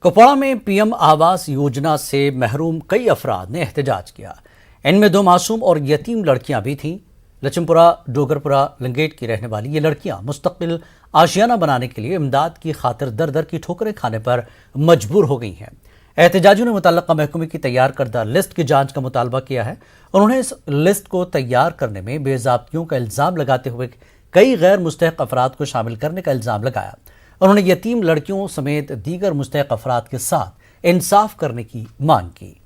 कुपवाड़ा में पीएम आवास योजना से महरूम कई अफराद ने एहतजाज किया। इनमें 2 मासूम और यतीम लड़कियां भी थीं। लचमपुरा डोगरपुरा लंगेट की रहने वाली ये लड़कियां मुस्तकिल आशियाना बनाने के लिए इमदाद की खातिर दर दर की ठोकरें खाने पर मजबूर हो गई हैं। एहतजाजियों ने मुतल्लका महकमे की तैयार करदा लिस्ट की जांच का मुतालबा किया है। उन्होंने इस लिस्ट को तैयार करने में बेज़ाब्तियों का इल्ज़ाम लगाते हुए कई गैर मुस्तहक अफराद को शामिल करने का इल्ज़ाम लगाया। उन्होंने यतीम लड़कियों समेत दीगर मुस्तहक अफराद के साथ इंसाफ करने की मांग की।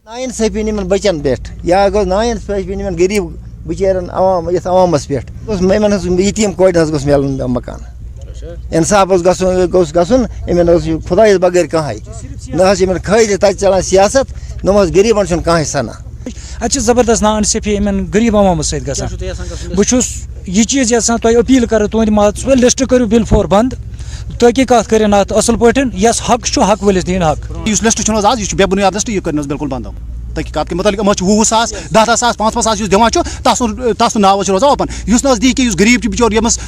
नाइंसाफी निमन बचन पेट या गो नाइंसाफी निमन गरीब बिचारन आवाम यस आवामस पेट मेमन यतीम कोड गस मिलन मकान इंसाफ गसुन इमन खुदायस बगैर कहीं न खैद तक चलान सियासत न गरीबन छुन कहीं सना अच्छे जबरदस्त नाइंसाफी इन गरीब आवाम सत बहुत यह चीज यहां तुम अपील कर तुंद मत लिस्ट करो बिल फोर बंद तहकीकात करें अत असल पे यस हक हक वलिस दिन हक लिस्ट आज यह बेबुनियाद लिस्ट यह कर बिल्कुल बंद तहकीकात के मतलब 20,000 10,000 5,000 दिवान तस नाव रोजान ओपन नजदीक गरीब बिचोर यमस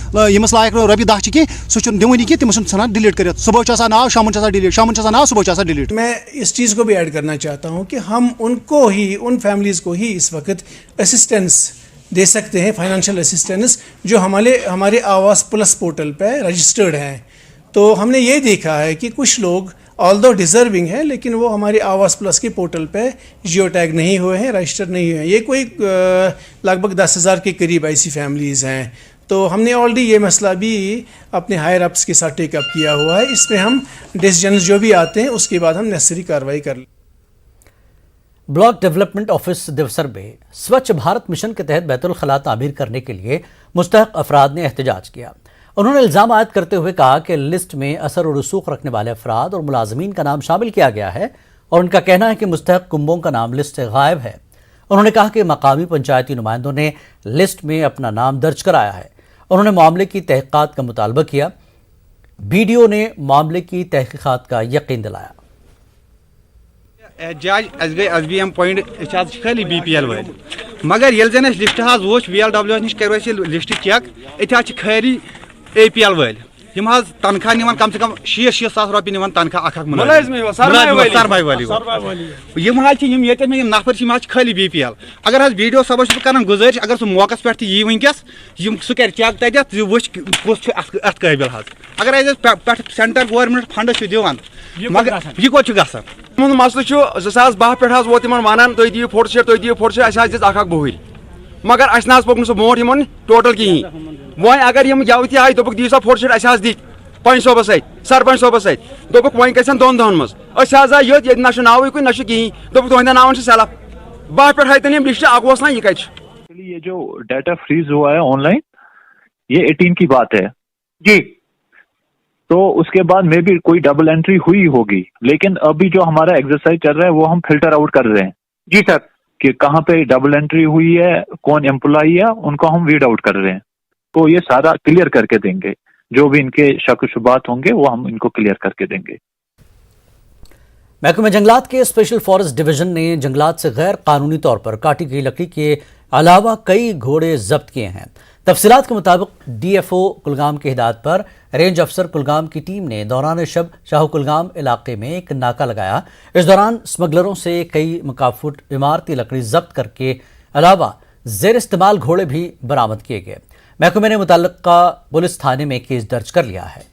लायक रपी 10 कह सह दिवानी कह तमस सान डिलीट कर सुबह नाव शाम डिलीट शाम नाव सुबह डिलीट। मैं इस चीज़ को भी ऐड करना चाहता हूँ कि हम उनको ही उन फैमिलीज़ को ही इस वक्त असिस्टेंस दे सकते हैं, फाइनेंशियल असिस्टेंस जो हमारे आवास प्लस पोर्टल पे रजिस्टर्ड हैं। तो हमने ये देखा है कि कुछ लोग ऑल्दो डिज़र्विंग है लेकिन वो हमारे आवास प्लस के पोर्टल पे जियो टैग नहीं हुए हैं, रजिस्टर नहीं हुए हैं। ये कोई लगभग 10,000 के करीब ऐसी फैमिलीज़ हैं। तो हमने ऑलरेडी ये मसला भी अपने हायर अप्स के साथ टेकअप किया हुआ है। इसमें हम डिसीजन जो भी आते हैं उसके बाद हम नेसेसरी कार्रवाई कर लें। ब्लॉक डेवलपमेंट ऑफिस देवसर में स्वच्छ भारत मिशन के तहत बैतुल खला तामीर करने के लिए मुस्तहक अफराद ने एहतजाज किया। उन्होंने इल्ज़ाम आयद करते हुए कहा कि लिस्ट में असर और रसूख रखने वाले अफराद और मुलाजमीन का नाम शामिल किया गया है और उनका कहना है कि मुस्तहक कुंबों का नाम लिस्ट से गायब है। उन्होंने कहा कि मकामी पंचायती नुमाइंदों ने लिस्ट में अपना नाम दर्ज कराया है। उन्होंने मामले की तहकीकात का मुतालबा किया। बीडीओ ने मामले की तहकीकात का यकीन दिलाया। एहतजाज गई SBM पॉइंट खाली BPL वाल मगर ये जन लिस्ट वो VLW नश करो लिस्ट चेक अत खैरी APL वाल तनख्वाह निवान कम से कम 6,000 सास रुपये निवान तनख्वाह सरमाई वाली नफर खाली BPL। अगर वीडियो सब कर गुजारिश अगर सह मौका पे यी वनकस सह कर चेक तथ वुच कुछ अत काबिल अगर पे सेंटर गवर्नमेंट फंड दिवान मगर यह कोत गसान मसल 2012 पे वोत वन तुम दियो फोटो तुम दियो फोटो अख बोहर मगर अस पक सह ब्रोट इन टोटल कहें वो अगर यवत आये दोपक दियो सा फोटो अस दी पंच सोबस सरपंच सोबस दोपक वो गन 2 दोहन मज ये ना नाव कुछ ना कहें दोपक तुंद नावन सेलफ 12 पे हाई लिस्ट अगोस ना यह कत। ये जो डाटा फ्रीज हुआ है ऑनलाइन ये 18 की बात है जी। तो उसके बाद में भी कोई डबल एंट्री हुई होगी लेकिन अभी जो हमारा एक्सरसाइज चल रहा है वो हम फिल्टर आउट कर रहे हैं जी सर कि कहाँ पे डबल एंट्री हुई है, कौन एम्प्लॉई है, उनको हम वीड आउट कर रहे हैं। तो ये सारा क्लियर करके देंगे, जो भी इनके शक शुबात होंगे वो हम इनको क्लियर करके देंगे। महकमे जंगलात के स्पेशल फॉरेस्ट डिवीजन ने जंगलात से गैर कानूनी तौर पर काटी गई लकड़ी के अलावा कई घोड़े जब्त किए हैं। तफसीलात के मुताबिक DFO कुलगाम की हिदायत पर रेंज अफसर कुलगाम की टीम ने दौरान शब शाह कुलगाम इलाके में एक नाका लगाया। इस दौरान स्मगलरों से कई मुकाफुट इमारती लकड़ी जब्त करके अलावा जेर इस्तेमाल घोड़े भी बरामद किए गए। महकमे ने मुतल्लिका पुलिस थाने में केस दर्ज कर लिया है।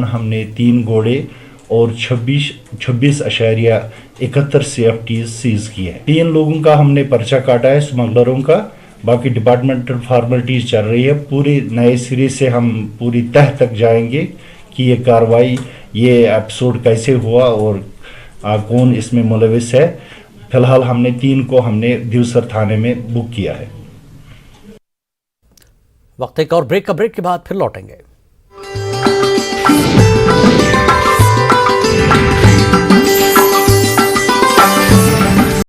हमने 3 घोड़े और 26.71 CFTs सीज किए हैं। 3 लोगों का हमने पर्चा काटा है स्मगलरों का। बाकी डिपार्टमेंटल फॉर्मेलिटीज चल रही है। पूरी नए सिरे से हम पूरी तह तक जाएंगे कि ये कार्रवाई ये एपिसोड कैसे हुआ और कौन इसमें मुलविस है। फिलहाल हमने 3 को हमने दिवसर थाने में बुक किया है। वक्त एक और ब्रेक के बाद फिर लौटेंगे।